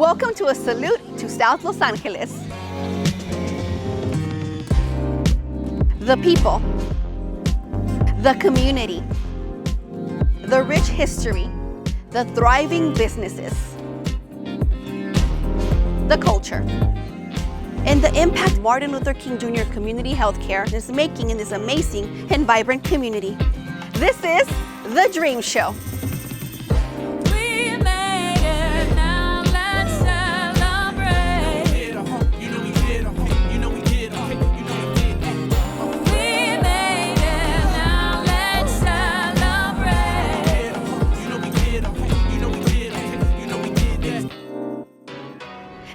Welcome to a salute to South Los Angeles. The people, the community, the rich history, the thriving businesses, the culture, and the impact Martin Luther King Jr. Community Healthcare is making in this amazing and vibrant community. This is The Dream Show.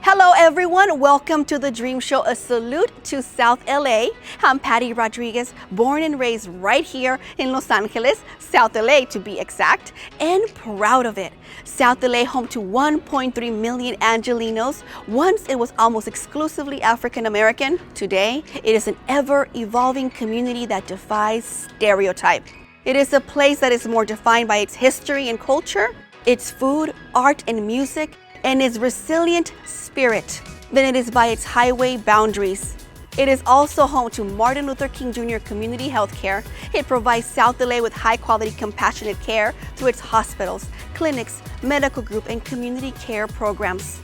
Hello everyone, welcome to The Dream Show, a salute to South LA. I'm Patty Rodriguez, born and raised right here in Los Angeles, South LA to be exact, and proud of it. South LA, home to 1.3 million Angelinos. Once it was almost exclusively African American. Today, it is an ever-evolving community that defies stereotype. It is a place that is more defined by its history and culture, its food, art, and music, and its resilient spirit than it is by its highway boundaries. It is also home to Martin Luther King Jr. Community Healthcare. It provides South LA with high-quality, compassionate care through its hospitals, clinics, medical group, and community care programs.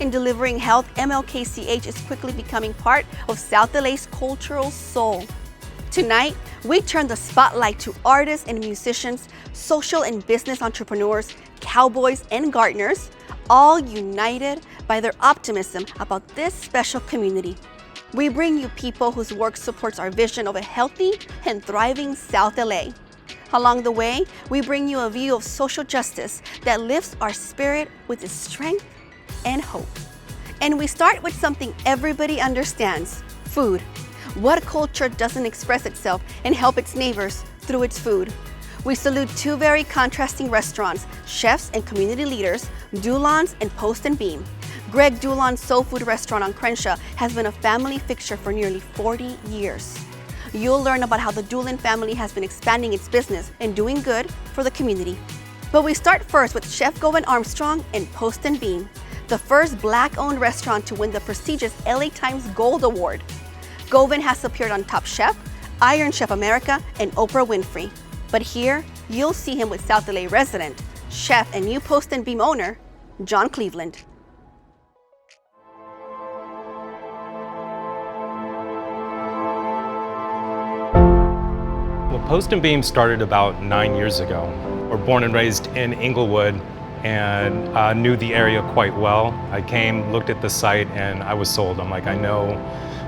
In delivering health, MLKCH is quickly becoming part of South LA's cultural soul. Tonight, we turn the spotlight to artists and musicians, social and business entrepreneurs, cowboys and gardeners, all united by their optimism about this special community. We bring you people whose work supports our vision of a healthy and thriving South LA. Along the way, we bring you a view of social justice that lifts our spirit with its strength and hope. And we start with something everybody understands: food. What culture doesn't express itself and help its neighbors through its food? We salute two very contrasting restaurants, chefs and community leaders, Dulon's and Post and Beam. Greg Dulon's Soul Food restaurant on Crenshaw has been a family fixture for nearly 40 years. You'll learn about how the Dulon family has been expanding its business and doing good for the community. But we start first with Chef Govan Armstrong and Post and Beam, the first Black-owned restaurant to win the prestigious LA Times Gold Award. Govan has appeared on Top Chef, Iron Chef America, and Oprah Winfrey. But here, you'll see him with South LA resident, chef, and new Post and Beam owner, John Cleveland. Well, Post and Beam started about 9 years ago. We're born and raised in Inglewood and knew the area quite well. I came, looked at the site, and I was sold. I'm like, I know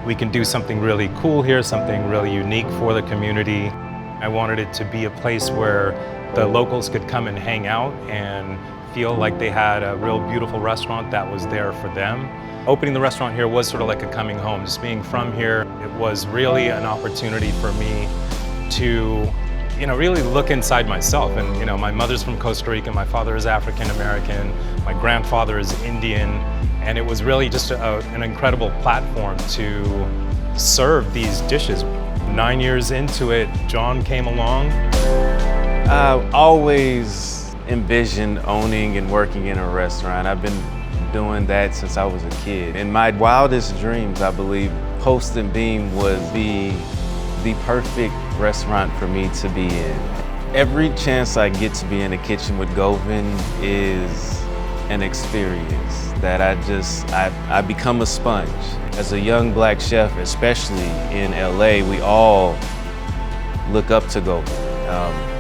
we can do something really cool here, something really unique for the community. I wanted it to be a place where the locals could come and hang out and feel like they had a real beautiful restaurant that was there for them. Opening the restaurant here was sort of like a coming home. Just being from here, it was really an opportunity for me to, really look inside myself. And, my mother's from Costa Rica, my father is African American, my grandfather is Indian, and it was really just an incredible platform to serve these dishes. 9 years into it, John came along. I always envisioned owning and working in a restaurant. I've been doing that since I was a kid. In my wildest dreams, I believe Post and Beam would be the perfect restaurant for me to be in. Every chance I get to be in the kitchen with Govan is an experience that I become a sponge. As a young Black chef, especially in LA, we all look up to Govan.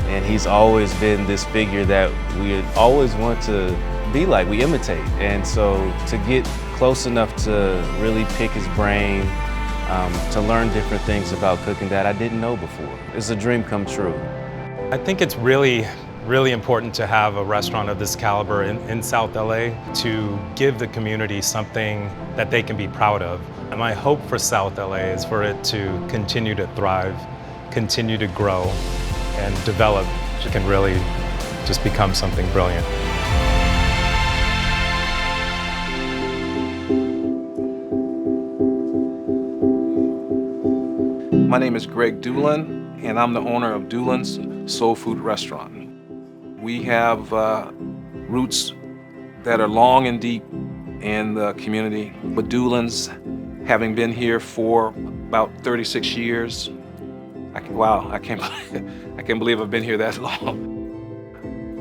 And he's always been this figure that we always want to be like, we imitate. And so to get close enough to really pick his brain, to learn different things about cooking that I didn't know before, it's a dream come true. I think it's really important to have a restaurant of this caliber in South LA to give the community something that they can be proud of. And my hope for South LA is for it to continue to thrive, continue to grow, and develop. It can really just become something brilliant. My name is Greg Dulon, and I'm the owner of Dulon's Soul Food Restaurant. We have roots that are long and deep in the community. With Doolin's, having been here for about 36 years, I can't believe I've been here that long.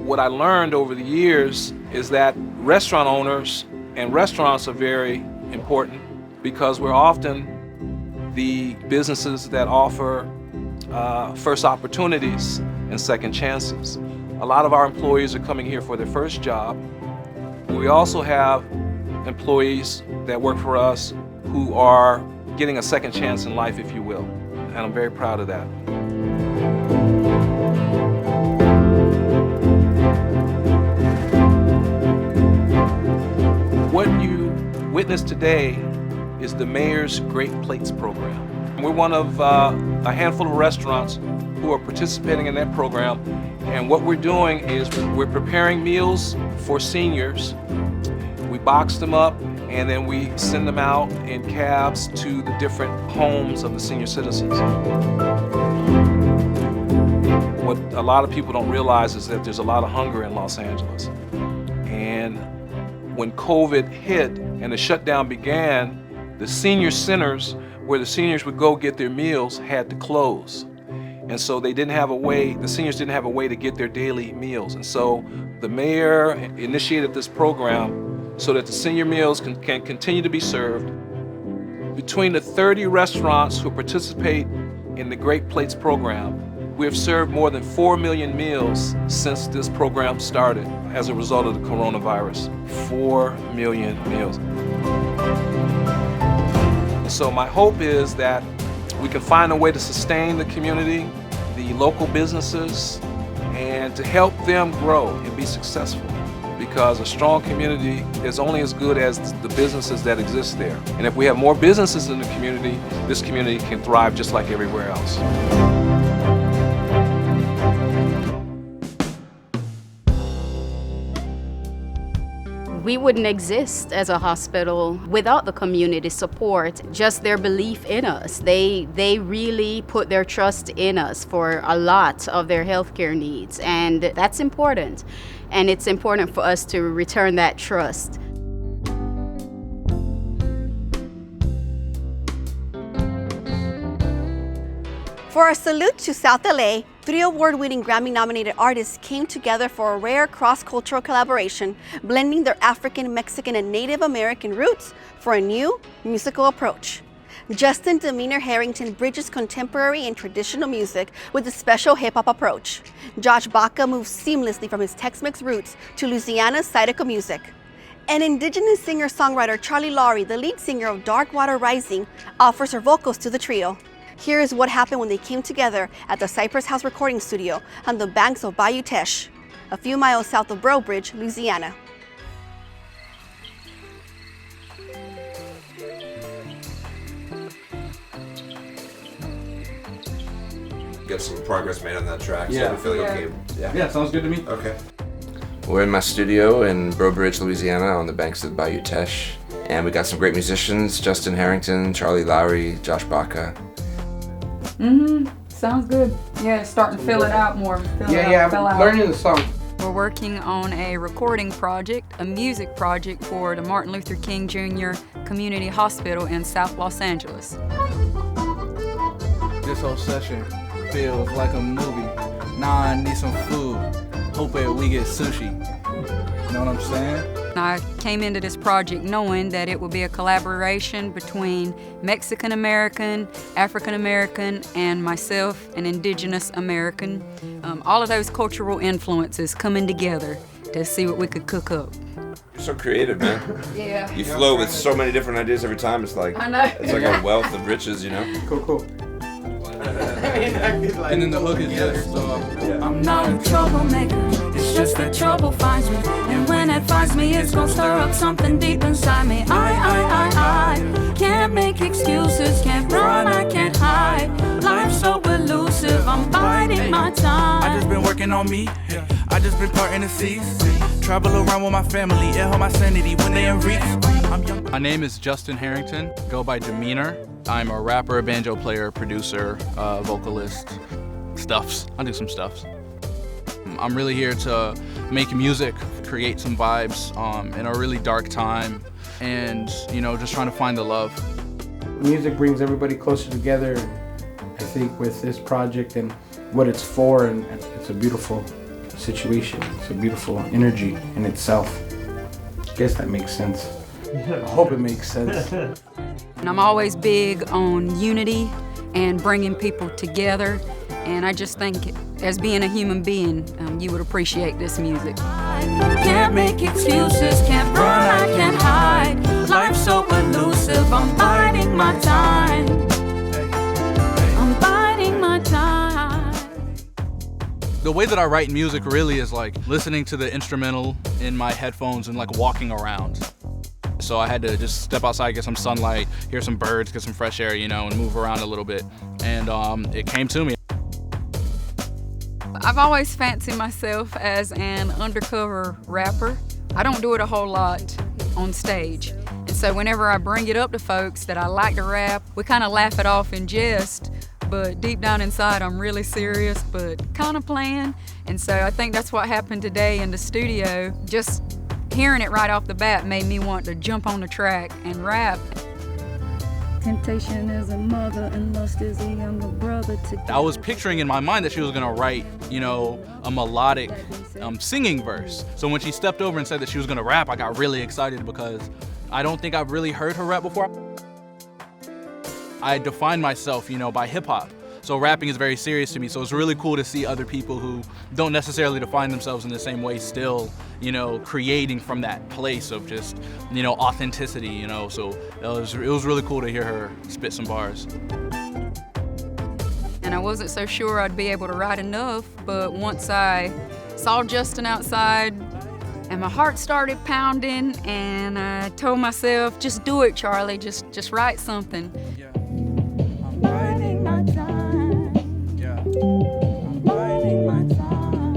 What I learned over the years is that restaurant owners and restaurants are very important because we're often the businesses that offer first opportunities and second chances. A lot of our employees are coming here for their first job. We also have employees that work for us who are getting a second chance in life, if you will. And I'm very proud of that. What you witnessed today is the Mayor's Great Plates program. We're one of a handful of restaurants who are participating in that program. And what we're doing is we're preparing meals for seniors. We box them up and then we send them out in cabs to the different homes of the senior citizens. What a lot of people don't realize is that there's a lot of hunger in Los Angeles. And when COVID hit and the shutdown began, the senior centers where the seniors would go get their meals had to close. And so the seniors didn't have a way to get their daily meals. And so the mayor initiated this program so that the senior meals can continue to be served. Between the 30 restaurants who participate in the Great Plates program, we have served more than 4 million meals since this program started as a result of the coronavirus. 4 million meals. So my hope is that we can find a way to sustain the community, the local businesses, and to help them grow and be successful. Because a strong community is only as good as the businesses that exist there. And if we have more businesses in the community, this community can thrive just like everywhere else. We wouldn't exist as a hospital without the community support, just their belief in us. They really put their trust in us for a lot of their healthcare needs, and that's important. And it's important for us to return that trust. For our salute to South LA, 3 award-winning Grammy-nominated artists came together for a rare cross-cultural collaboration, blending their African, Mexican, and Native American roots for a new musical approach. Justin Demeanor Harrington bridges contemporary and traditional music with a special hip-hop approach. Josh Baca moves seamlessly from his Tex-Mex roots to Louisiana's Zydeco music. And Indigenous singer-songwriter Charlie Lowry, the lead singer of Dark Water Rising, offers her vocals to the trio. Here is what happened when they came together at the Cypress House recording studio on the banks of Bayou Teche, a few miles south of Breaux Bridge, Louisiana. Get some progress made on that track, so Yeah. we feel like okay. Yeah, sounds good to me. Okay. We're in my studio in Breaux Bridge, Louisiana, on the banks of Bayou Teche, and we got some great musicians: Justin Harrington, Charlie Lowry, Josh Baca. Sounds good. Yeah, starting to fill it out more. Fill I'm learning the song. We're working on a recording project, a music project for the Martin Luther King Jr. Community Hospital in South Los Angeles. This whole session feels like a movie. Now I need some food. Hoping we get sushi. You know what I'm saying? I came into this project knowing that it would be a collaboration between Mexican American, African American, and myself, an Indigenous American. All of those cultural influences coming together to see what we could cook up. You're so creative, man. Yeah. You flow with so many different ideas every time. It's like I know. it's like a wealth of riches, you know. Cool. And then the hook is just I'm not a troublemaker, it's just that trouble finds me. And when it finds me, it's gonna stir up something deep inside me. I can't make excuses, can't run, I can't hide. Life's so elusive, I'm biding my time. I just been working on me, I just been parting the seas. Travel around with my family, it help my sanity when they in reach. I'm young. My name is Justin Harrington, go by Demeanor. I'm a rapper, banjo player, producer, vocalist, stuffs. I do some stuffs. I'm really here to make music create some vibes in a really dark time, and just trying to find the love. Music brings everybody closer together. I think with this project and what it's for, and it's a beautiful situation. It's a beautiful energy in itself. I guess that makes sense. I hope it makes sense. And I'm always big on unity and bringing people together. And I just think, as being a human being, you would appreciate this music. Can't make excuses, can't run, I can't hide. Life's so elusive, I'm biding my time. I'm biding my time. The way that I write music really is like listening to the instrumental in my headphones and like walking around. So I had to just step outside, get some sunlight, hear some birds, get some fresh air, and move around a little bit. And it came to me. I've always fancied myself as an undercover rapper. I don't do it a whole lot on stage. And so whenever I bring it up to folks that I like to rap, we kind of laugh it off in jest, but deep down inside I'm really serious, but kind of playing. And so I think that's what happened today in the studio. Just hearing it right off the bat made me want to jump on the track and rap. Temptation is a mother and lust is a younger brother. I was picturing in my mind that she was gonna write, a melodic singing verse. So when she stepped over and said that she was gonna rap, I got really excited because I don't think I've really heard her rap before. I defined myself, by hip hop. So rapping is very serious to me. So it's really cool to see other people who don't necessarily define themselves in the same way still, creating from that place of just, authenticity, So it was really cool to hear her spit some bars. And I wasn't so sure I'd be able to write enough, but once I saw Justin outside and my heart started pounding, and I told myself, just do it, Charlie, just write something. Yeah. I'm biding my time. Yeah. I'm biding my time.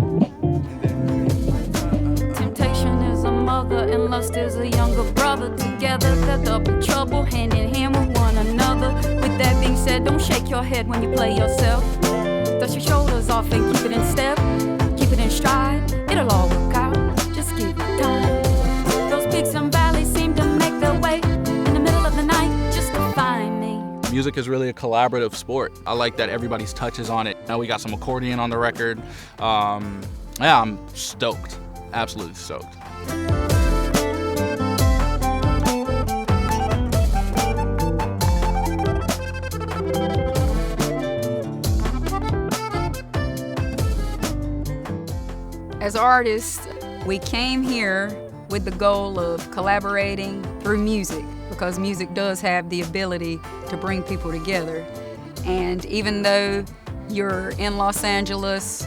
Temptation is a mother and lust is a younger brother. Together they're double trouble, hand in hand with one another. With that being said, don't shake your head when you play yourself. Dust your shoulders off and keep it in step. Keep it in stride, it'll all work out. Just give it time. Those peaks and valleys seem to make their way in the middle of the night just to find me. Music is really a collaborative sport. I like that everybody's touch is on it. Now we got some accordion on the record. I'm stoked, absolutely stoked. As artists, we came here with the goal of collaborating through music, because music does have the ability to bring people together. And even though you're in Los Angeles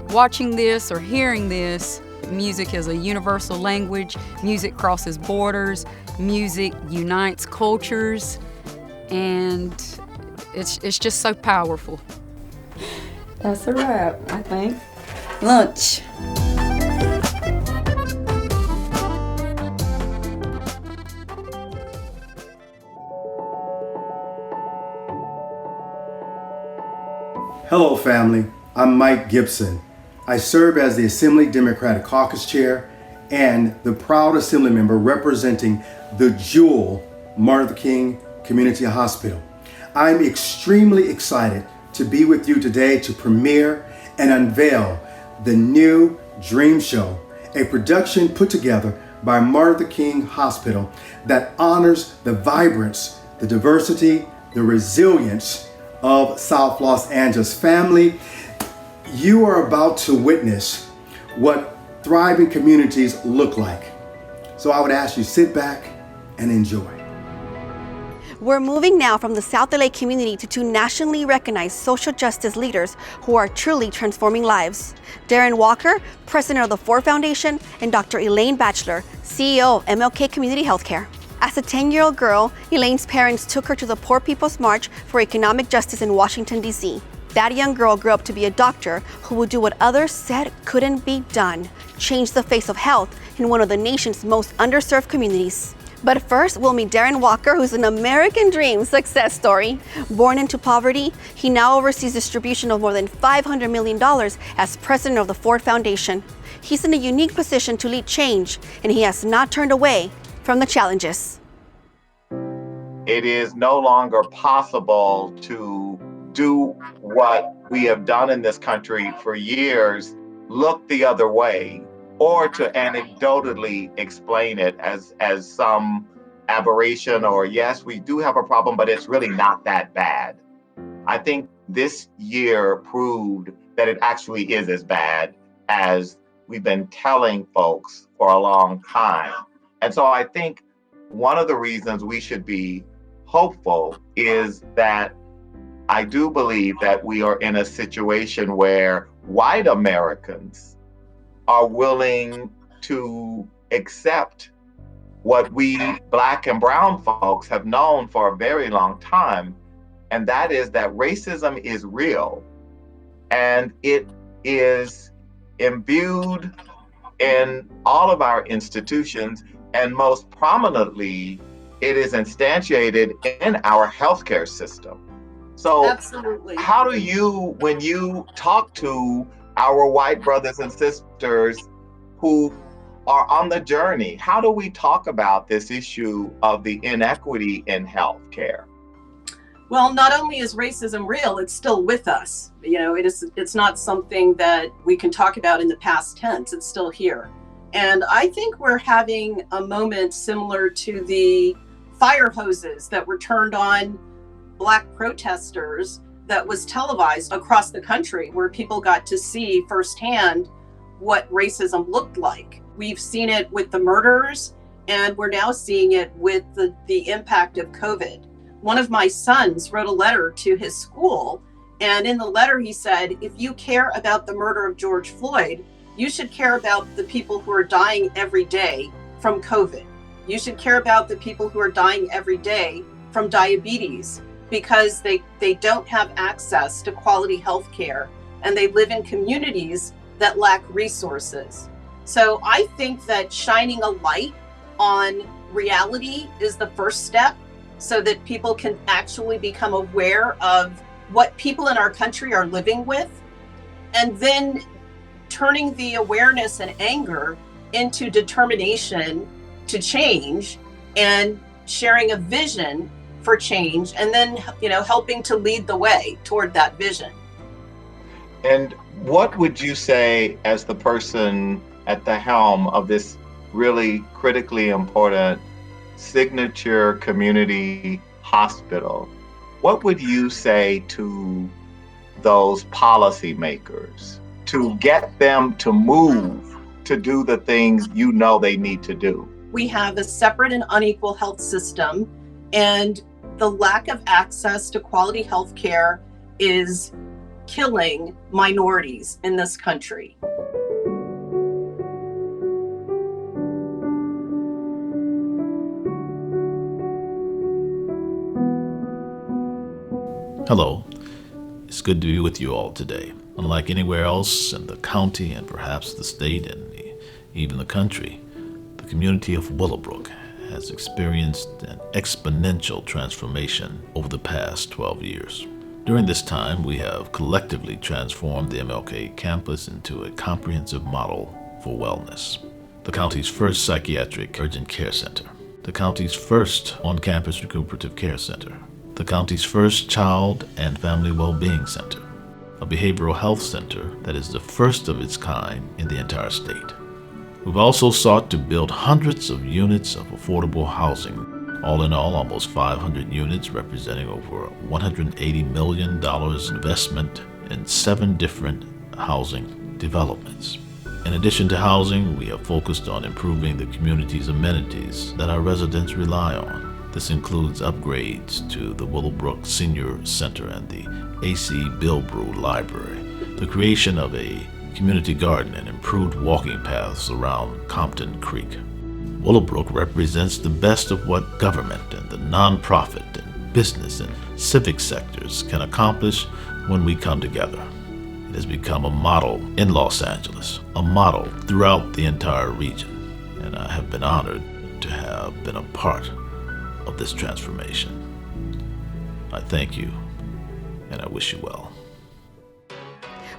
watching this or hearing this, music is a universal language. Music crosses borders. Music unites cultures. And it's just so powerful. That's a wrap, I think. Lunch. Hello family, I'm Mike Gibson. I serve as the Assembly Democratic Caucus Chair and the proud Assembly member representing the Jewel Martin Luther King Community Hospital. I'm extremely excited to be with you today to premiere and unveil the new Dream Show, a production put together by Martin Luther King Hospital that honors the vibrance, the diversity, the resilience of South Los Angeles. Family, you are about to witness what thriving communities look like. So I would ask you, sit back and enjoy. We're moving now from the South LA community to two nationally recognized social justice leaders who are truly transforming lives. Darren Walker, president of the Ford Foundation, and Dr. Elaine Batchelor, CEO of MLK Community Healthcare. As a 10-year-old girl, Elaine's parents took her to the Poor People's March for Economic Justice in Washington, D.C. That young girl grew up to be a doctor who would do what others said couldn't be done, change the face of health in one of the nation's most underserved communities. But first, we'll meet Darren Walker, who's an American dream success story. Born into poverty, he now oversees distribution of more than $500 million as president of the Ford Foundation. He's in a unique position to lead change, and he has not turned away from the challenges. It is no longer possible to do what we have done in this country for years, look the other way, or to anecdotally explain it as some aberration or yes, we do have a problem, but it's really not that bad. I think this year proved that it actually is as bad as we've been telling folks for a long time. And so I think one of the reasons we should be hopeful is that I do believe that we are in a situation where white Americans are willing to accept what we Black and brown folks have known for a very long time, and that is that racism is real and it is imbued in all of our institutions, and most prominently, it is instantiated in our healthcare system. So absolutely, how do you, when you talk to our white brothers and sisters who are on the journey, how do we talk about this issue of the inequity in healthcare? Well, not only is racism real, it's still with us. You know, it's not something that we can talk about in the past tense, it's still here. And I think we're having a moment similar to the fire hoses that were turned on Black protesters that was televised across the country, where people got to see firsthand what racism looked like. We've seen it with the murders, and we're now seeing it with the impact of COVID. One of my sons wrote a letter to his school, and in the letter he said, if you care about the murder of George Floyd, you should care about the people who are dying every day from COVID. You should care about the people who are dying every day from diabetes, because they don't have access to quality health care, and they live in communities that lack resources. So I think that shining a light on reality is the first step, so that people can actually become aware of what people in our country are living with, and then turning the awareness and anger into determination to change and sharing a vision for change, and then, you know, helping to lead the way toward that vision. And what would you say, as the person at the helm of this really critically important signature community hospital, what would you say to those policymakers to get them to move to do the things you know they need to do? We have a separate and unequal health system, and the lack of access to quality health care is killing minorities in this country. Hello, it's good to be with you all today. Unlike anywhere else in the county and perhaps the state and even the country, the community of Willowbrook has experienced an exponential transformation over the past 12 years. During this time, we have collectively transformed the MLK campus into a comprehensive model for wellness. The county's first psychiatric urgent care center, the county's first on-campus recuperative care center, the county's first child and family well-being center, a behavioral health center that is the first of its kind in the entire state. We've also sought to build hundreds of units of affordable housing. All in all, almost 500 units representing over $180 million investment in 7 different housing developments. In addition to housing, we have focused on improving the community's amenities that our residents rely on. This includes upgrades to the Willowbrook Senior Center and the A.C. Bilbrew Library, the creation of a community garden, and improved walking paths around Compton Creek. Willowbrook represents the best of what government and the nonprofit and business and civic sectors can accomplish when we come together. It has become a model in Los Angeles, a model throughout the entire region, and I have been honored to have been a part of this transformation. I thank you, and I wish you well.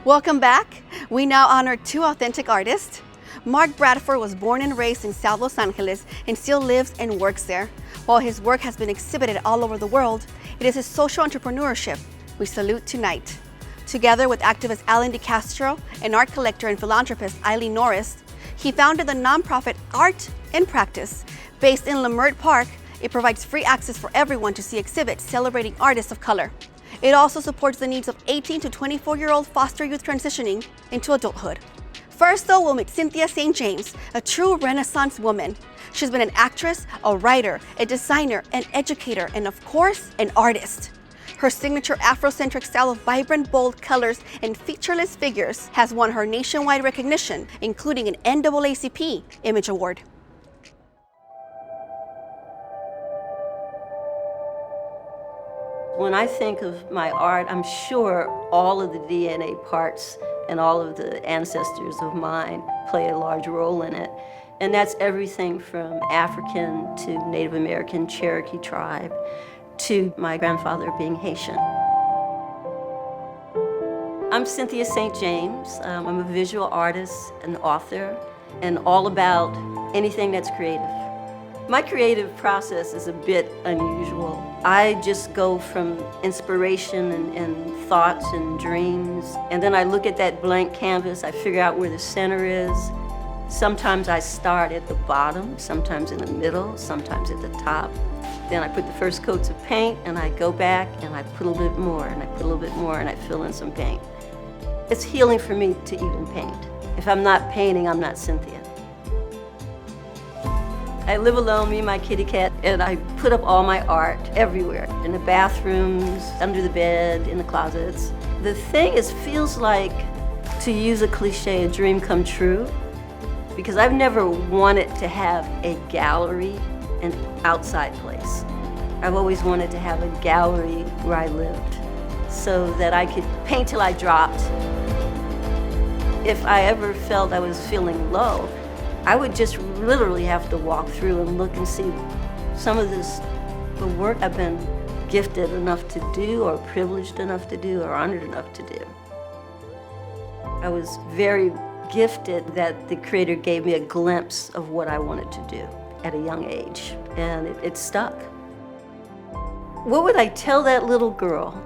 Welcome back. We now honor two authentic artists. Mark Bradford was born and raised in South Los Angeles and still lives and works there. While his work has been exhibited all over the world, it is his social entrepreneurship we salute tonight. Together with activist Alan DeCastro and art collector and philanthropist Eileen Norris, he founded the nonprofit Art in Practice. Based in Leimert Park, it provides free access for everyone to see exhibits celebrating artists of color. It also supports the needs of 18 to 24-year-old foster youth transitioning into adulthood. First, though, we'll meet Cynthia St. James, a true Renaissance woman. She's been an actress, a writer, a designer, an educator, and of course, an artist. Her signature Afrocentric style of vibrant, bold colors and featureless figures has won her nationwide recognition, including an NAACP Image Award. When I think of my art, I'm sure all of the DNA parts and all of the ancestors of mine play a large role in it. And that's everything from African to Native American Cherokee tribe to my grandfather being Haitian. I'm Cynthia St. James. I'm a visual artist, an author, and all about anything that's creative. My creative process is a bit unusual. I just go from inspiration and thoughts and dreams, and then I look at that blank canvas, I figure out where the center is. Sometimes I start at the bottom, sometimes in the middle, sometimes at the top. Then I put the first coats of paint, and I go back and I put a little bit more, and I put a little bit more, and I fill in some paint. It's healing for me to even paint. If I'm not painting, I'm not Cynthia. I live alone, me and my kitty cat, and I put up all my art everywhere, in the bathrooms, under the bed, in the closets. The thing is, feels like, to use a cliche, a dream come true, because I've never wanted to have a gallery, an outside place. I've always wanted to have a gallery where I lived, so that I could paint till I dropped. If I ever felt I was feeling low, I would just literally have to walk through and look and see some of the work I've been gifted enough to do, or privileged enough to do, or honored enough to do. I was very gifted that the Creator gave me a glimpse of what I wanted to do at a young age, and it stuck. What would I tell that little girl?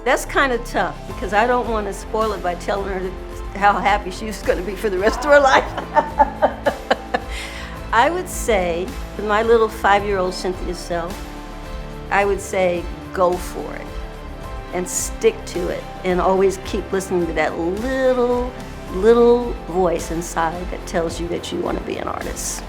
That's kind of tough, because I don't want to spoil it by telling her how happy she was going to be for the rest of her life. I would say, to my little 5-year-old Cynthia self, I would say, go for it and stick to it, and always keep listening to that little voice inside that tells you that you want to be an artist.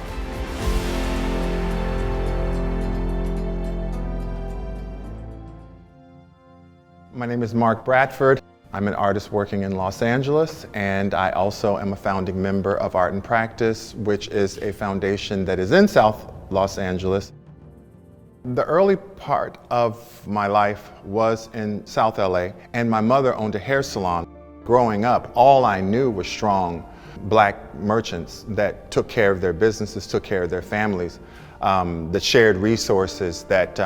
My name is Mark Bradford. I'm an artist working in Los Angeles, and I also am a founding member of Art in Practice, which is a foundation that is in South Los Angeles. The early part of my life was in South LA, and my mother owned a hair salon. Growing up, all I knew was strong Black merchants that took care of their businesses, took care of their families, that shared resources, that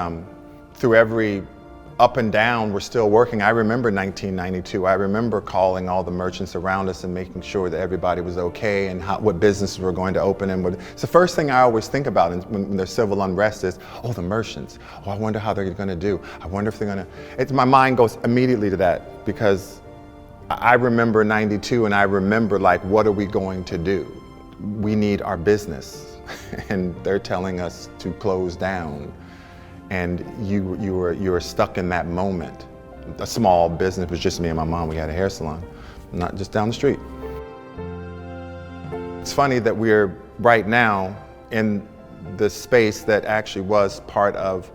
through every up and down, we're still working. I remember 1992. I remember calling all the merchants around us and making sure that everybody was okay, and what businesses were going to open. And it's the first thing I always think about when there's civil unrest is, oh, the merchants. Oh, I wonder how they're going to do. I wonder if they're going to. My mind goes immediately to that, because I remember 92, and I remember, like, what are we going to do? We need our business, and they're telling us to close down. And you were stuck in that moment. A small business was just me and my mom. We had a hair salon, not just down the street. It's funny that we're right now in the space that actually was part of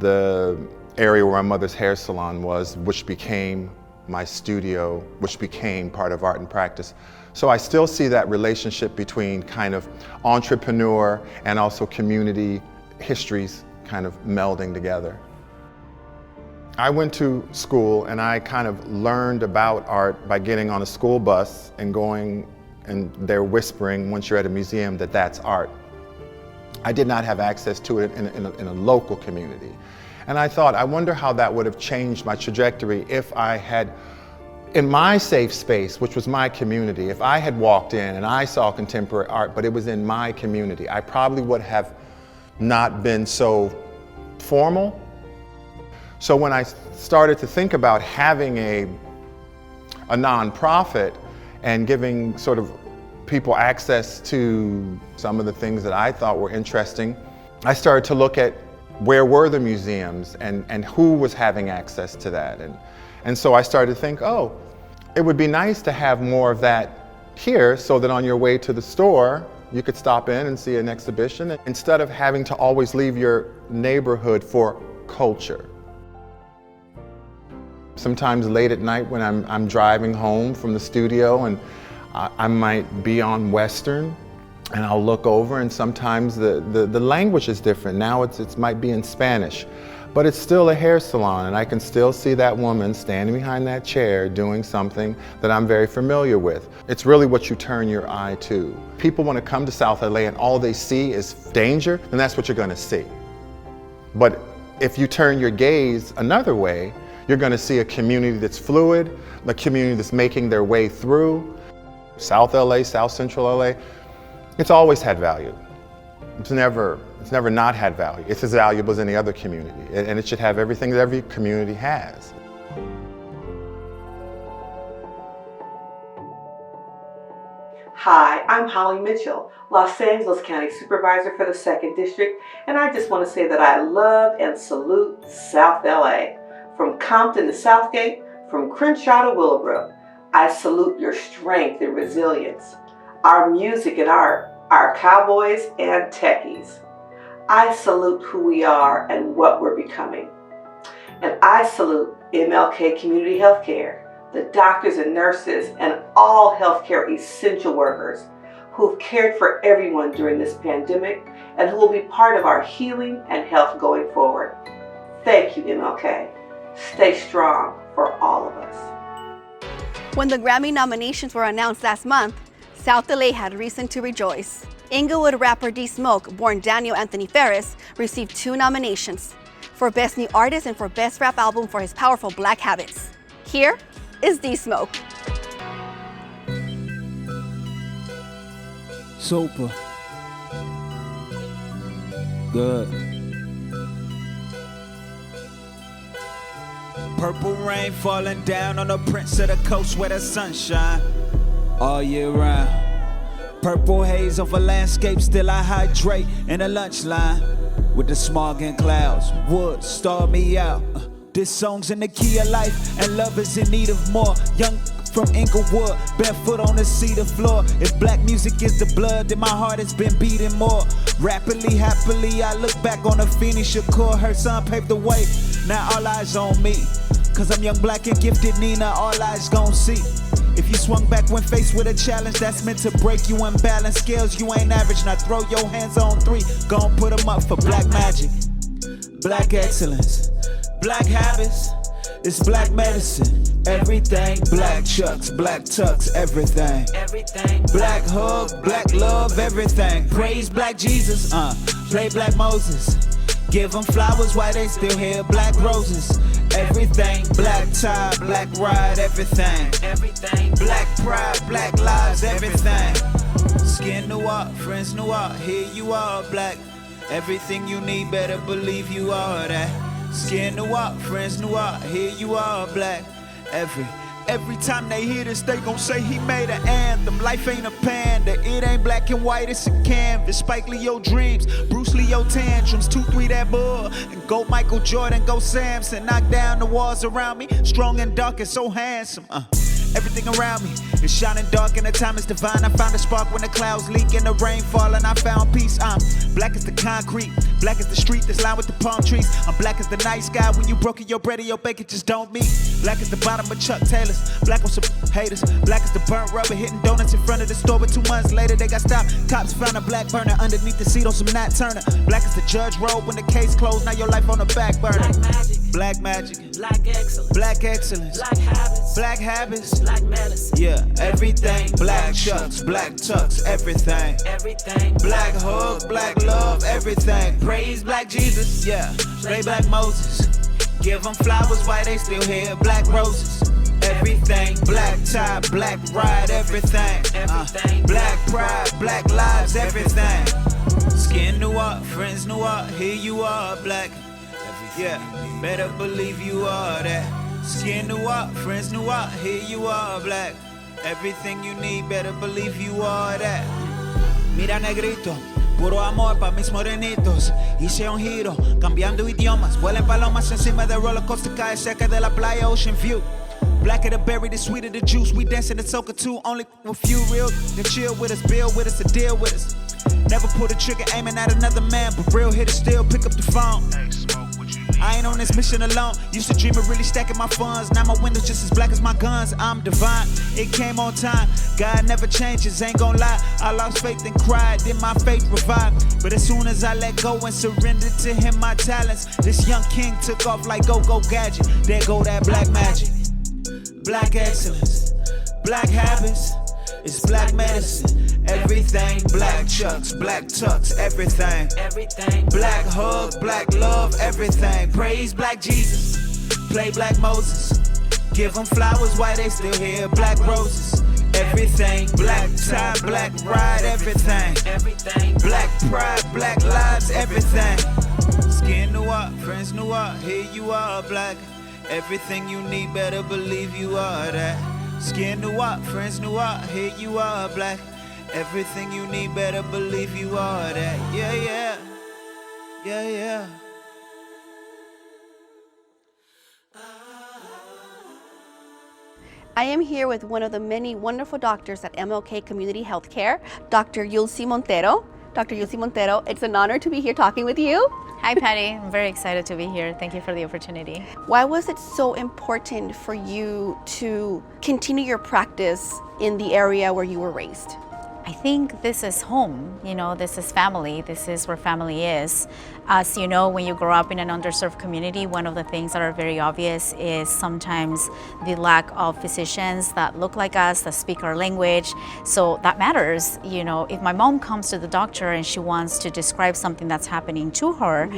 the area where my mother's hair salon was, which became my studio, which became part of Art in Practice. So I still see that relationship between kind of entrepreneur and also community histories kind of melding together. I went to school, and I kind of learned about art by getting on a school bus and going, and they're whispering once you're at a museum that that's art. I did not have access to it in a local community. And I thought, I wonder how that would have changed my trajectory if I had, in my safe space, which was my community, if I had walked in and I saw contemporary art, but it was in my community, I probably would have not been so formal. So when I started to think about having a nonprofit and giving sort of people access to some of the things that I thought were interesting, I started to look at where were the museums and who was having access to that. And so I started to think, oh, it would be nice to have more of that here so that on your way to the store, you could stop in and see an exhibition instead of having to always leave your neighborhood for culture. Sometimes late at night when I'm driving home from the studio and I might be on Western and I'll look over and sometimes the language is different. Now it might be in Spanish, but it's still a hair salon and I can still see that woman standing behind that chair doing something that I'm very familiar with. It's really what you turn your eye to. People want to come to South LA and all they see is danger, then that's what you're going to see. But if you turn your gaze another way, you're going to see a community that's fluid, a community that's making their way through. South LA, South Central LA, it's always had value. It's never not had value. It's as valuable as any other community, and it should have everything that every community has. Hi, I'm Holly Mitchell, Los Angeles County Supervisor for the 2nd District, and I just want to say that I love and salute South LA. From Compton to Southgate, from Crenshaw to Willowbrook, I salute your strength and resilience, our music and art, our cowboys and techies. I salute who we are and what we're becoming. And I salute MLK Community Healthcare, the doctors and nurses and all healthcare essential workers who've cared for everyone during this pandemic and who will be part of our healing and health going forward. Thank you, MLK. Stay strong for all of us. When the Grammy nominations were announced last month, South LA had reason to rejoice. Inglewood rapper D Smoke, born Daniel Anthony Ferris, received 2 nominations for Best New Artist and for Best Rap Album for his powerful Black Habits. Here is D Smoke. Super. Good. Purple rain falling down on the prince of the coast where the sun shine all year round. Purple haze over landscape, still I hydrate in the lunch line with the smog and clouds. Wood star me out. This song's in the key of life, and love is in need of more. Young from Inglewood, barefoot on the cedar floor. If black music is the blood, then my heart has been beating more. Rapidly, happily, I look back on Afeni Shakur. Her son paved the way, now all eyes on me. Cause I'm young, black, and gifted, Nina, all eyes gon' see. If you swung back when faced with a challenge that's meant to break you and balance scales, you ain't average. Now throw your hands on 3, gon' put them up for black magic, black excellence, black habits, it's black medicine. Everything, black chucks, black tux, everything. Black hug, black love, everything. Praise black Jesus, play black Moses. Give them flowers while they still here, black roses. Everything, black tie, black ride, everything. Black pride, black lives, everything. Skin noir, friends noir, here you are, black. Everything you need, better believe you are that. Skin noir, friends noir, here you are, black. Every time they hear this, they gon' say he made an anthem. Life ain't a panda, it ain't black and white, it's a canvas. Spike Lee your dreams, Bruce Lee your tantrums, 2-3 that bull, and go Michael Jordan, go Samson. Knock down the walls around me, strong and dark and so handsome. Everything around me is shining dark and the time is divine. I found a spark when the clouds leak and the rain fall, and I found peace. I'm black as the concrete, black as the street that's lined with the palm trees. I'm black as the night sky when you broke your bread and your bacon just don't meet. Black as the bottom of Chuck Taylor's, black on some haters. Black as the burnt rubber, hitting donuts in front of the store, but 2 months later they got stopped. Cops found a black burner underneath the seat on some Nat Turner. Black as the judge robe when the case closed, now your life on the back burner. Black magic, Black excellence, black excellence, black habits, black habits, black medicine. yeah, everything. Black chucks, black tux, everything. Everything. Black hug, black love, everything. Praise black Jesus, yeah. Play black Moses. Give them flowers while they still here. Black roses, everything. Black tie, black ride, everything. Black pride, black lives, everything. Skin new up, friends new up. Here you are, black. Yeah, better believe you are that. Skin new up, friends new up. Here you are, black. Everything you need, better believe you are that. Mira, negrito, puro amor pa' mis morenitos. Hice un giro, cambiando idiomas. Vuelan palomas encima del roller coaster, cae cerca de la playa, ocean view. Blacker the berry, the sweeter the juice. We dancing the soca too, only with few real. Then chill with us, build with us, to deal with us. Never pull the trigger, aiming at another man, but real hitters still pick up the phone. I ain't on this mission alone. Used to dream of really stacking my funds. Now my windows just as black as my guns. I'm divine. It came on time. God never changes, ain't gon' lie. I lost faith and cried, then my faith revived. But as soon as I let go and surrendered to him my talents, this young king took off like go-go gadget. There go that black magic. Black excellence, black habits, it's black medicine. Everything, black chucks, black tux, everything. Everything. Black hug, black love, everything. Praise black Jesus, play black Moses. Give them flowers while they still here. Black roses, everything. Black tie, black ride, everything. Everything. Black pride, black lives, everything. Skin new up, friends new up. Here you are, black. Everything you need, better believe you are that. Skin new up, friends new up. Here you are, black. Everything you need, better believe you are that. Yeah, yeah. Yeah, yeah. I am here with one of the many wonderful doctors at MLK Community Healthcare, Dr. Yulsi Montero. Dr. Yulsi Montero, it's an honor to be here talking with you. Hi, Patty. I'm very excited to be here. Thank you for the opportunity. Why was it so important for you to continue your practice in the area where you were raised? I think this is home, this is family, this is where family is. As you know, when you grow up in an underserved community, one of the things that are very obvious is sometimes the lack of physicians that look like us, that speak our language. So that matters. If my mom comes to the doctor and she wants to describe something that's happening to her,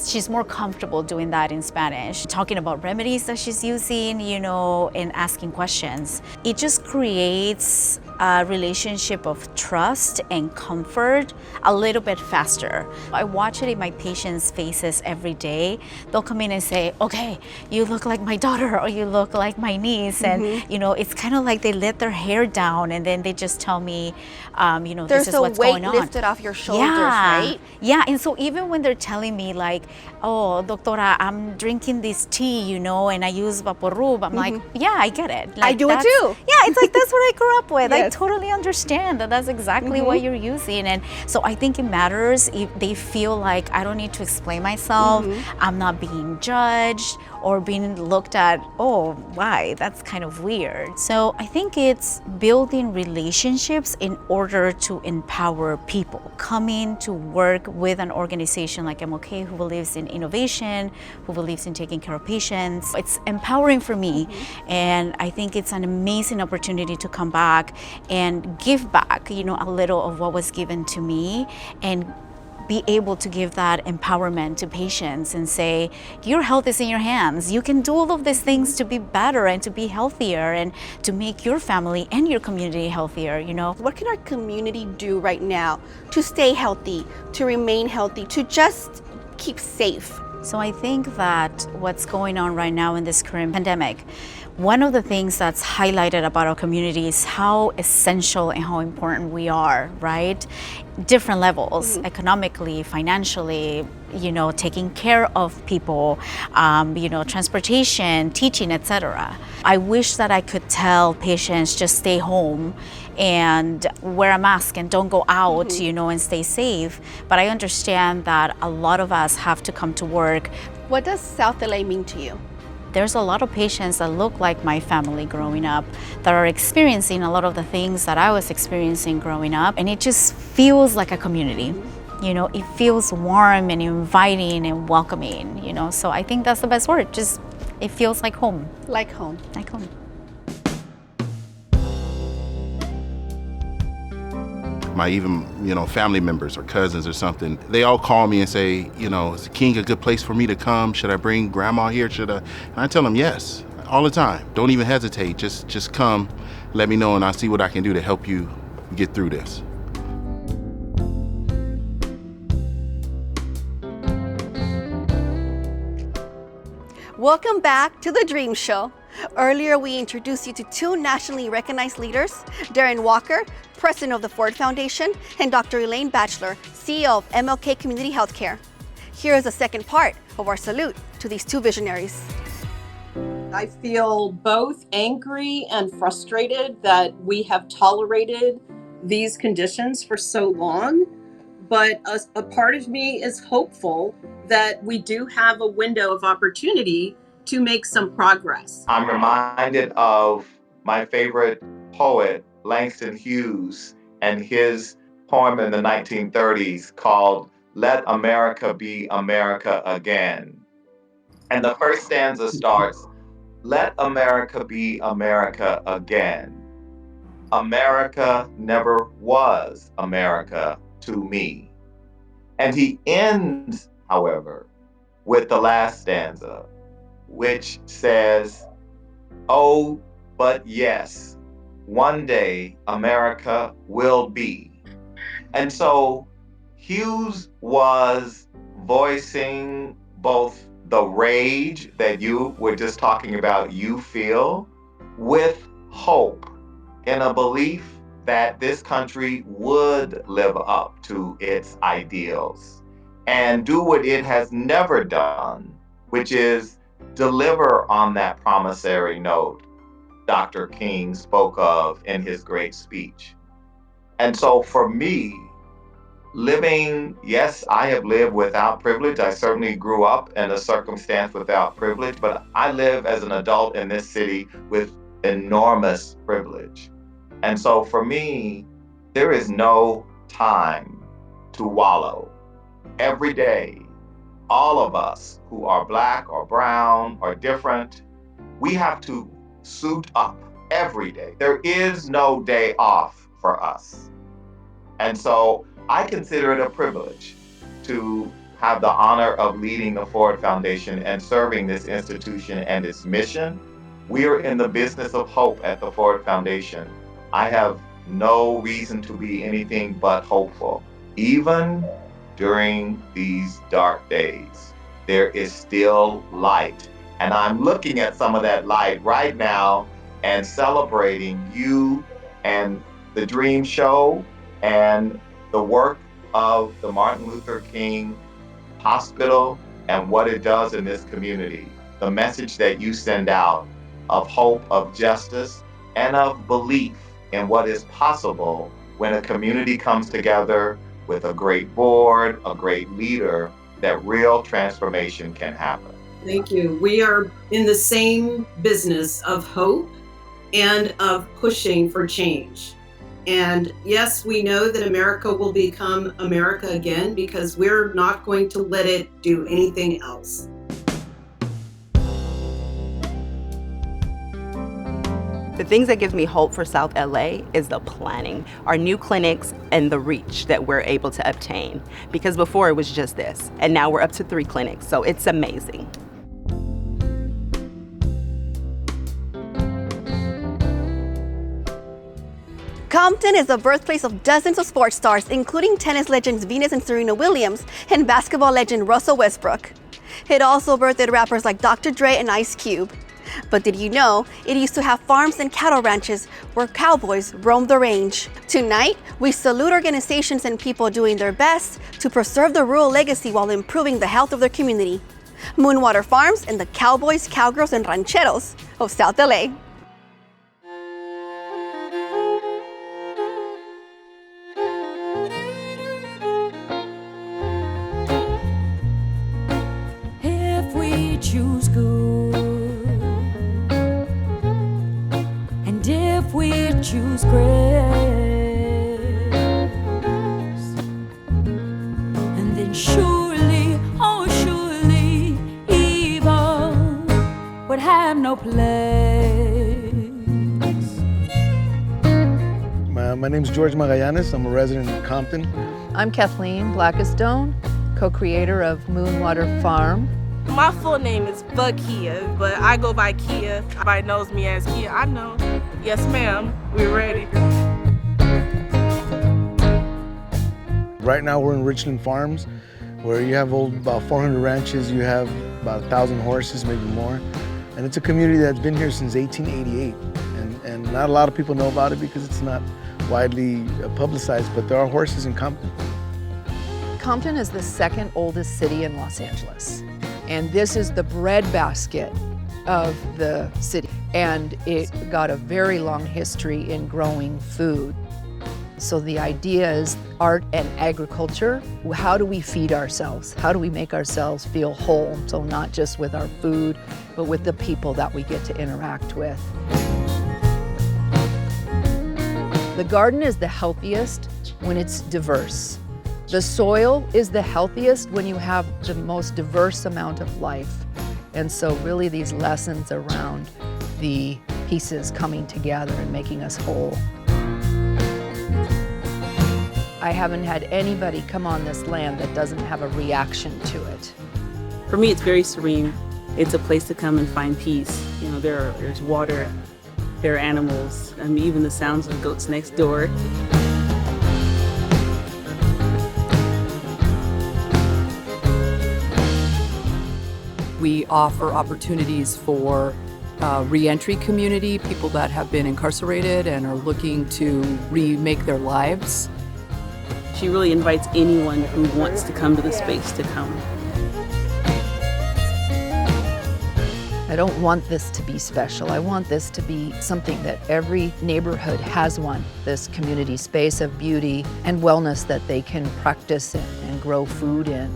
she's more comfortable doing that in Spanish, talking about remedies that she's using, and asking questions. It just creates a relationship of trust and comfort a little bit faster. I watch it in my patients' faces every day. They'll come in and say, okay, you look like my daughter or you look like my niece. And it's kind of like they let their hair down and then they just tell me, this is what's going on. There's a weight lifted off your shoulders, right? Yeah, and so even when they're telling me like, oh, doctora, I'm drinking this tea, and I use Vaporub, I'm like, yeah, I get it. Like, I do it too. Yeah, it's like, that's what I grew up with. Yes. I totally understand that that's exactly what you're using. And so I think it matters if they feel like I don't need to explain myself, I'm not being judged or being looked at, oh, why? That's kind of weird. So I think it's building relationships in order to empower people. Coming to work with an organization like MLK who believes in innovation, who believes in taking care of patients. It's empowering for me, and I think it's an amazing opportunity to come back and give back, a little of what was given to me, and be able to give that empowerment to patients and say, your health is in your hands. You can do all of these things to be better and to be healthier and to make your family and your community healthier, What can our community do right now to stay healthy, to remain healthy, to just keep safe? So I think that what's going on right now in this current pandemic, one of the things that's highlighted about our community is how essential and how important we are, right? Different levels, economically, financially, taking care of people, transportation, teaching, etc. I wish that I could tell patients just stay home and wear a mask and don't go out, and stay safe. But I understand that a lot of us have to come to work. What does South LA mean to you? there's a lot of patients that look like my family growing up that are experiencing a lot of the things that I was experiencing growing up, and it just feels like a community. You know, it feels warm and inviting and welcoming, you know, so I think that's the best word. Just, it feels like home. Like home. Like home. My even, family members or cousins or something, they all call me and say, is King a good place for me to come? Should I bring grandma here? And I tell them yes, all the time. Don't even hesitate. Just come, let me know, and I'll see what I can do to help you get through this. Welcome back to The Dream Show. Earlier, we introduced you to two nationally recognized leaders, Darren Walker, president of the Ford Foundation, and Dr. Elaine Batchelor, CEO of MLK Community Healthcare. Here is the second part of our salute to these two visionaries. I feel both angry and frustrated that we have tolerated these conditions for so long, but a part of me is hopeful that we do have a window of opportunity to make some progress. I'm reminded of my favorite poet, Langston Hughes, and his poem in the 1930s called Let America Be America Again. And the first stanza starts, let America be America again. America never was America to me. And he ends, however, with the last stanza, which says, oh, but yes, one day America will be. And so Hughes was voicing both the rage that you were just talking about, you feel, with hope in a belief that this country would live up to its ideals and do what it has never done, which is deliver on that promissory note Dr. King spoke of in his great speech. And so for me, living, yes, I have lived without privilege. I certainly grew up in a circumstance without privilege, but I live as an adult in this city with enormous privilege. And so for me, there is no time to wallow. Every day, all of us who are Black or brown or different, we have to suit up every day. There is no day off for us. And so I consider it a privilege to have the honor of leading the Ford Foundation and serving this institution and its mission. We are in the business of hope at the Ford Foundation. I have no reason to be anything but hopeful. Even during these dark days, there is still light. And I'm looking at some of that light right now and celebrating you and the Dream Show and the work of the Martin Luther King Hospital and what it does in this community. The message that you send out of hope, of justice, and of belief in what is possible when a community comes together with a great board, a great leader, that real transformation can happen. Thank you. We are in the same business of hope and of pushing for change. And yes, we know that America will become America again because we're not going to let it do anything else. The things that gives me hope for South LA is the planning, our new clinics, and the reach that we're able to obtain. Because before it was just this, and now we're up to 3 clinics, so it's amazing. Compton is the birthplace of dozens of sports stars, including tennis legends Venus and Serena Williams and basketball legend Russell Westbrook. It also birthed rappers like Dr. Dre and Ice Cube. But did you know it used to have farms and cattle ranches where cowboys roamed the range? Tonight, we salute organizations and people doing their best to preserve the rural legacy while improving the health of their community. Moonwater Farms and the cowboys, cowgirls, and rancheros of South LA. If we choose good, choose grace. And then surely, oh surely, evil would have no place. My name's George Magallanes. I'm a resident of Compton. I'm Kathleen Blackistone, co-creator of Moonwater Farm. My full name is Kia, but I go by Kia. Everybody knows me as Kia. I know. Yes, ma'am. We're ready. Right now we're in Richland Farms, where you have about 400 ranches. You have about 1,000 horses, maybe more. And it's a community that's been here since 1888. And not a lot of people know about it because it's not widely publicized, but there are horses in Compton. Compton is the second oldest city in Los Angeles. And this is the breadbasket of the city. And it got a very long history in growing food. So the idea is art and agriculture. How do we feed ourselves? How do we make ourselves feel whole? So not just with our food, but with the people that we get to interact with. The garden is the healthiest when it's diverse. The soil is the healthiest when you have the most diverse amount of life. And so really these lessons around the pieces coming together and making us whole. I haven't had anybody come on this land that doesn't have a reaction to it. For me, it's very serene. It's a place to come and find peace. You know, there's water, there are animals, I mean, even the sounds of goats next door. We offer opportunities for re-entry community, people that have been incarcerated and are looking to remake their lives. She really invites anyone who wants to come to the space to come. I don't want this to be special. I want this to be something that every neighborhood has one, this community space of beauty and wellness that they can practice in and grow food in.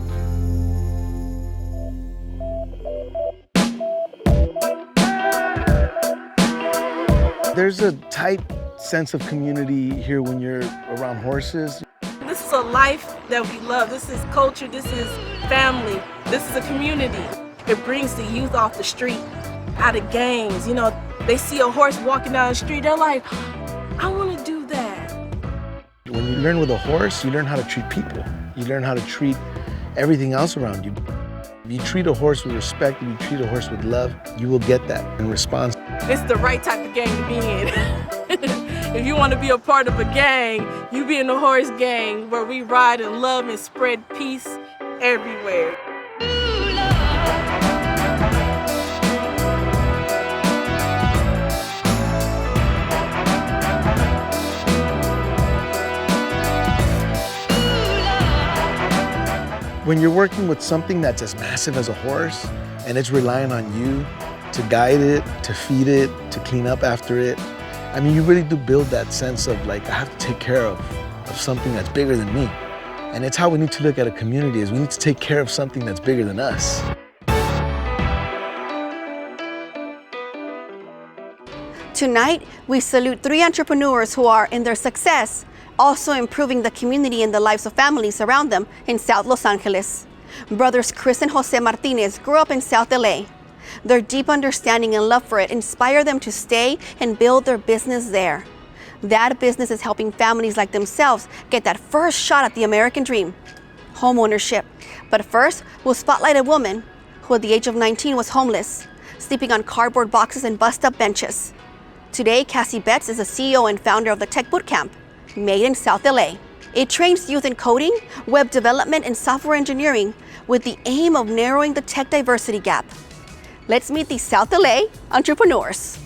There's a tight sense of community here when you're around horses. This is a life that we love. This is culture. This is family. This is a community. It brings the youth off the street, out of gangs. You know, they see a horse walking down the street, they're like, I want to do that. When you learn with a horse, you learn how to treat people. You learn how to treat everything else around you. If you treat a horse with respect, if you treat a horse with love, you will get that in response. It's the right type of gang to be in. If you want to be a part of a gang, you be in the horse gang where we ride and love and spread peace everywhere. When you're working with something that's as massive as a horse and it's relying on you to guide it, to feed it, to clean up after it, I mean, you really do build that sense of like, I have to take care of something that's bigger than me. And it's how we need to look at a community, is we need to take care of something that's bigger than us. Tonight, we salute 3 entrepreneurs who are, in their success, also improving the community and the lives of families around them in South Los Angeles. Brothers Chris and Jose Martinez grew up in South LA. Their deep understanding and love for it inspired them to stay and build their business there. That business is helping families like themselves get that first shot at the American dream, home ownership. But first, we'll spotlight a woman who at the age of 19 was homeless, sleeping on cardboard boxes and bust-up benches. Today, Cassie Betts is the CEO and founder of the Tech Bootcamp, made in South LA. It trains youth in coding, web development, and software engineering with the aim of narrowing the tech diversity gap. Let's meet these South LA entrepreneurs.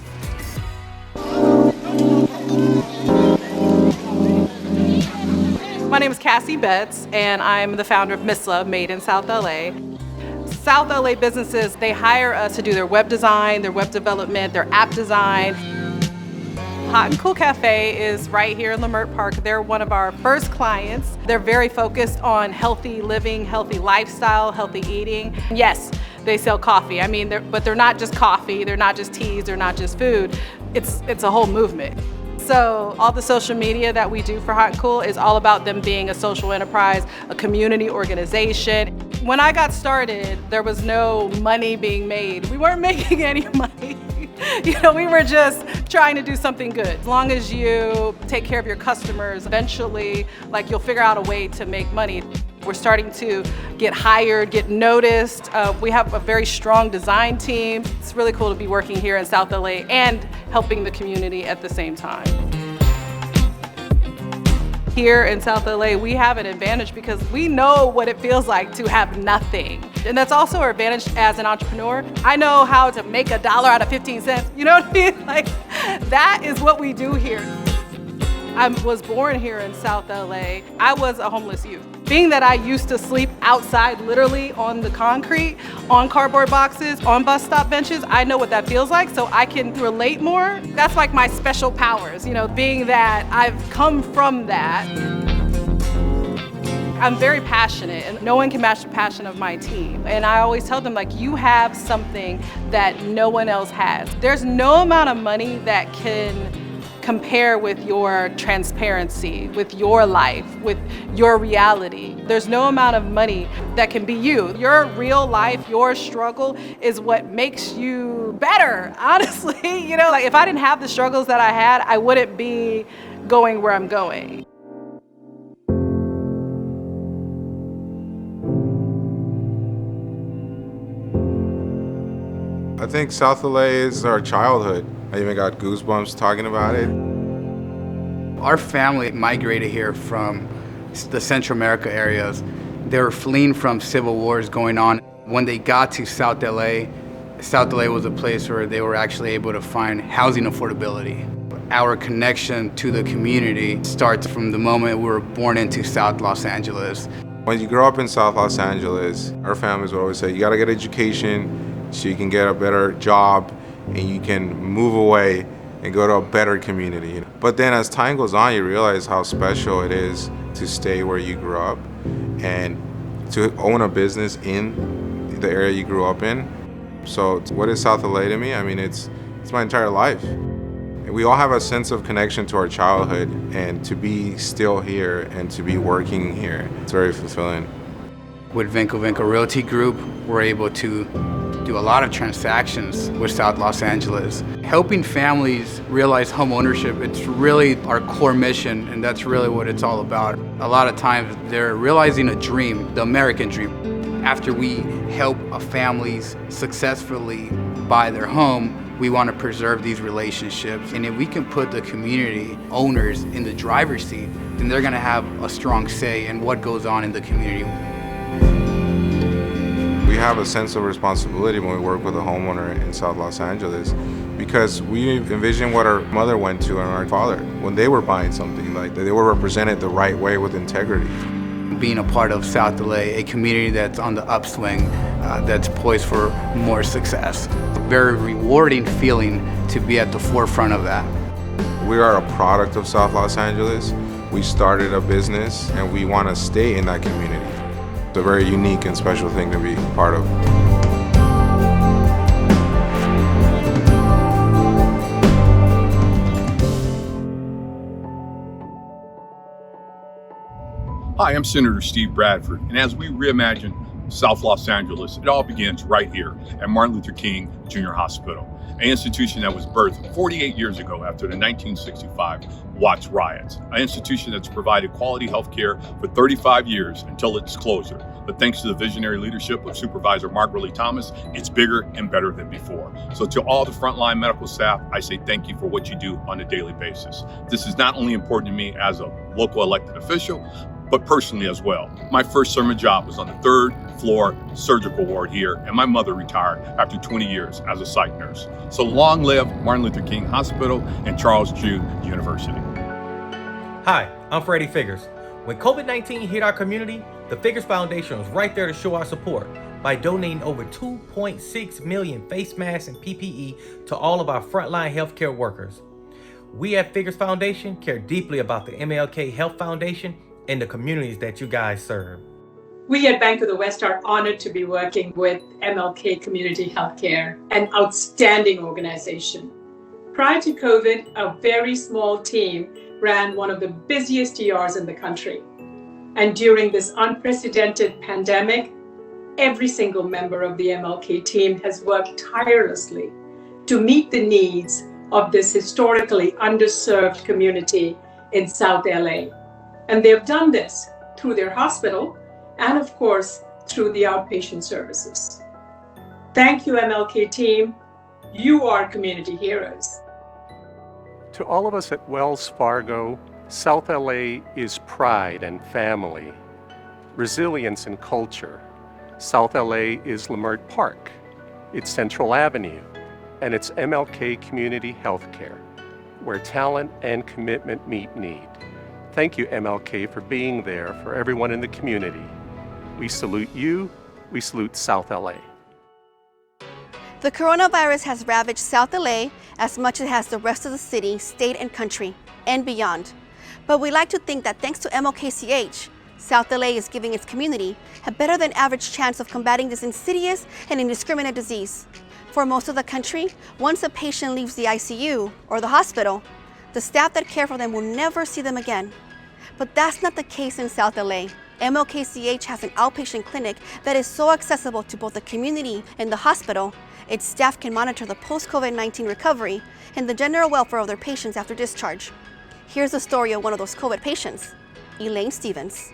My name is Cassie Betts, and I'm the founder of Miss Love, made in South LA. South LA businesses, they hire us to do their web design, their web development, their app design. Hot and Cool Cafe is right here in Leimert Park. They're one of our first clients. They're very focused on healthy living, healthy lifestyle, healthy eating. Yes, they sell coffee. I mean, but they're not just coffee, they're not just teas, they're not just food. It's a whole movement. So all the social media that we do for Hot and Cool is all about them being a social enterprise, a community organization. When I got started, there was no money being made. We weren't making any money. We were just trying to do something good. As long as you take care of your customers, eventually, you'll figure out a way to make money. We're starting to get hired, get noticed. We have a very strong design team. It's really cool to be working here in South LA and helping the community at the same time. Here in South LA, we have an advantage because we know what it feels like to have nothing. And that's also our advantage as an entrepreneur. I know how to make $1 out of 15 cents. You know what I mean? That is what we do here. I was born here in South LA. I was a homeless youth. Being that I used to sleep outside, literally on the concrete, on cardboard boxes, on bus stop benches, I know what that feels like, so I can relate more. That's my special powers, being that I've come from that. I'm very passionate, and no one can match the passion of my team. And I always tell them, you have something that no one else has. There's no amount of money that can compare with your transparency, with your life, with your reality. There's no amount of money that can be you. Your real life, your struggle is what makes you better, honestly. If I didn't have the struggles that I had, I wouldn't be going where I'm going. I think South LA is our childhood. I even got goosebumps talking about it. Our family migrated here from the Central America areas. They were fleeing from civil wars going on. When they got to South LA was a place where they were actually able to find housing affordability. Our connection to the community starts from the moment we were born into South Los Angeles. When you grow up in South Los Angeles, our families would always say, you gotta get education so you can get a better job and you can move away and go to a better community. But then as time goes on, you realize how special it is to stay where you grew up and to own a business in the area you grew up in. So what is South LA to me? I mean, it's my entire life. We all have a sense of connection to our childhood, and to be still here and to be working here, it's very fulfilling. With Venco Realty Group, we're able to do a lot of transactions with South Los Angeles. Helping families realize home ownership, it's really our core mission, and that's really what it's all about. A lot of times they're realizing a dream, the American dream. After we help families successfully buy their home, we want to preserve these relationships. And if we can put the community owners in the driver's seat, then they're gonna have a strong say in what goes on in the community. We have a sense of responsibility when we work with a homeowner in South Los Angeles because we envision what our mother went to and our father when they were buying something, like they were represented the right way with integrity. Being a part of South LA, a community that's on the upswing, that's poised for more success. A very rewarding feeling to be at the forefront of that. We are a product of South Los Angeles. We started a business and we want to stay in that community. It's a very unique and special thing to be part of. Hi, I'm Senator Steve Bradford, and as we reimagine South Los Angeles, it all begins right here at Martin Luther King Jr. Hospital, an institution that was birthed 48 years ago after the 1965 Watts riots, an institution that's provided quality health care for 35 years until its closure. But thanks to the visionary leadership of Supervisor Mark Riley Thomas, it's bigger and better than before. So to all the frontline medical staff, I say thank you for what you do on a daily basis. This is not only important to me as a local elected official, but personally as well. My first sermon job was on the 3rd floor surgical ward here, and my mother retired after 20 years as a psych nurse. So long live Martin Luther King Hospital and Charles Drew University. Hi, I'm Freddie Figures. When COVID-19 hit our community, the Figures Foundation was right there to show our support by donating over 2.6 million face masks and PPE to all of our frontline healthcare workers. We at Figures Foundation care deeply about the MLK Health Foundation and the communities that you guys serve. We at Bank of the West are honored to be working with MLK Community Healthcare, an outstanding organization. Prior to COVID, a very small team ran one of the busiest ERs in the country. And during this unprecedented pandemic, every single member of the MLK team has worked tirelessly to meet the needs of this historically underserved community in South LA. And they've done this through their hospital and, of course, through the outpatient services. Thank you, MLK team. You are community heroes. To all of us at Wells Fargo, South LA is pride and family, resilience and culture. South LA is Leimert Park, it's Central Avenue, and it's MLK Community Healthcare, where talent and commitment meet need. Thank you, MLK, for being there for everyone in the community. We salute you, we salute South LA. The coronavirus has ravaged South LA as much as it has the rest of the city, state, and country, and beyond. But we like to think that thanks to MLKCH, South LA is giving its community a better than average chance of combating this insidious and indiscriminate disease. For most of the country, once a patient leaves the ICU or the hospital, the staff that care for them will never see them again. But that's not the case in South LA. MLKCH has an outpatient clinic that is so accessible to both the community and the hospital, its staff can monitor the post-COVID-19 recovery and the general welfare of their patients after discharge. Here's the story of one of those COVID patients, Elaine Stevens.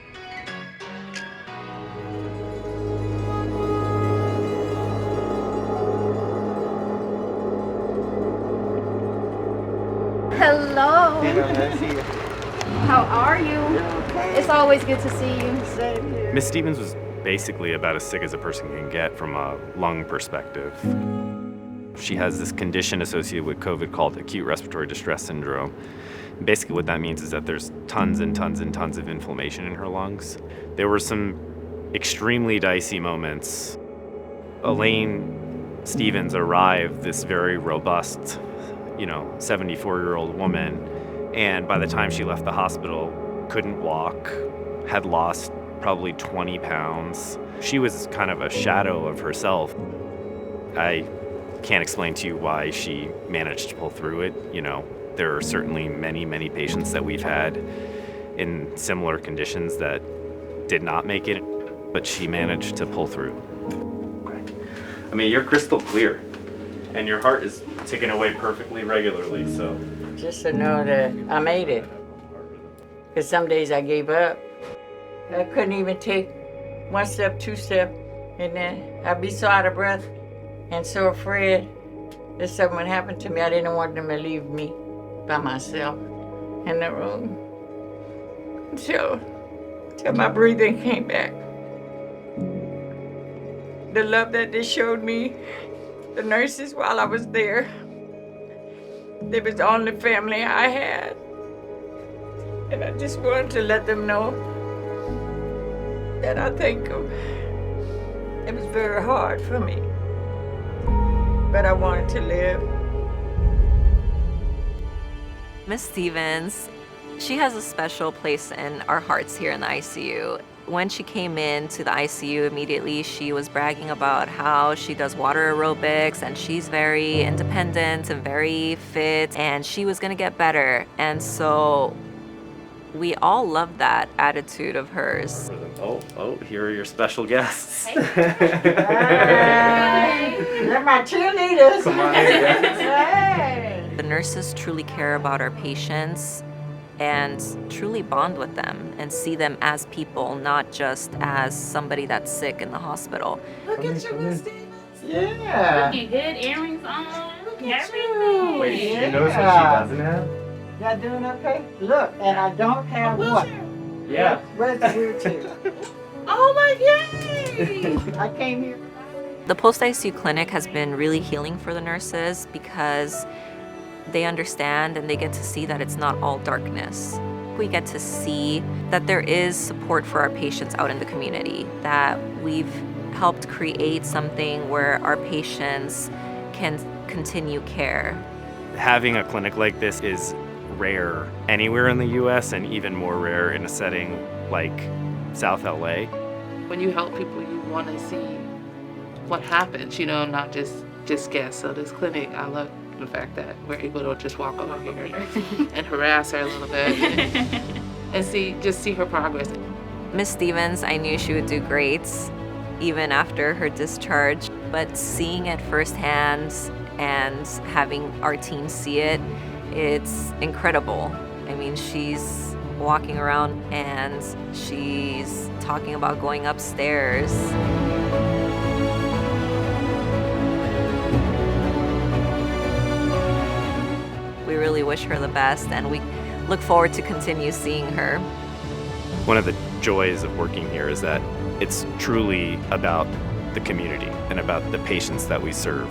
Hello. How are you? It's always good to see you. Miss Stevens was basically about as sick as a person can get from a lung perspective. She has this condition associated with COVID called acute respiratory distress syndrome. And basically what that means is that there's tons and tons and tons of inflammation in her lungs. There were some extremely dicey moments. Elaine Stevens arrived, this very robust, 74-year-old woman, and by the time she left the hospital, couldn't walk, had lost probably 20 pounds. She was kind of a shadow of herself. I can't explain to you why she managed to pull through it. There are certainly many, many patients that we've had in similar conditions that did not make it, but she managed to pull through. I mean, you're crystal clear, and your heart is ticking away perfectly regularly, so. Just to know that I made it. Because some days I gave up. I couldn't even take one step, two step, and then I'd be so out of breath and so afraid that something would happen to me. I didn't want them to leave me by myself in the room until my breathing came back. The love that they showed me, the nurses while I was there, they was the only family I had. And I just wanted to let them know that I thank them. It was very hard for me, but I wanted to live. Miss Stevens, she has a special place in our hearts here in the ICU. When she came into the ICU, immediately she was bragging about how she does water aerobics and she's very independent and very fit and she was gonna get better. And so we all love that attitude of hers. Oh, here are your special guests. Hey. They're my cheerleaders. Come on in, guys. Hey. The nurses truly care about our patients and truly bond with them and see them as people, not just as somebody that's sick in the hospital. Look at you, Miss Stevens. Yeah. Looking good, earrings on. Look at you. Wait, she knows what she doesn't have? Y'all doing okay? Look, and I don't have what? Yeah. Where's the wheelchair? Oh my God! I came here. The post-ICU clinic has been really healing for the nurses because they understand and they get to see that it's not all darkness. We get to see that there is support for our patients out in the community, that we've helped create something where our patients can continue care. Having a clinic like this is rare anywhere in the US and even more rare in a setting like South LA. When you help people, you want to see what happens, not just guess. So this clinic, I the fact that we're able to just walk over here and harass her a little bit and see her progress. Miss Stevens, I knew she would do great even after her discharge, but seeing it firsthand and having our team see it, it's incredible. I mean, she's walking around and she's talking about going upstairs. We really wish her the best, and we look forward to continue seeing her. One of the joys of working here is that it's truly about the community and about the patients that we serve.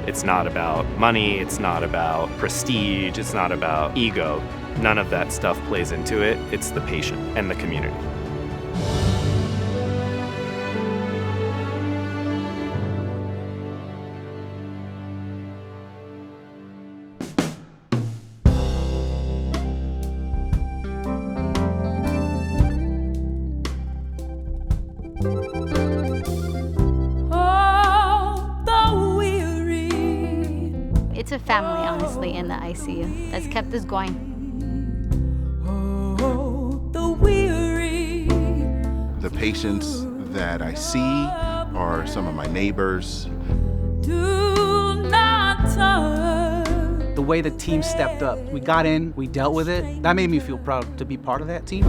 It's not about money, it's not about prestige, it's not about ego. None of that stuff plays into it. It's the patient and the community. It's a family, honestly, in the ICU that's kept us going. The patients that I see are some of my neighbors. The way the team stepped up, we got in, we dealt with it. That made me feel proud to be part of that team.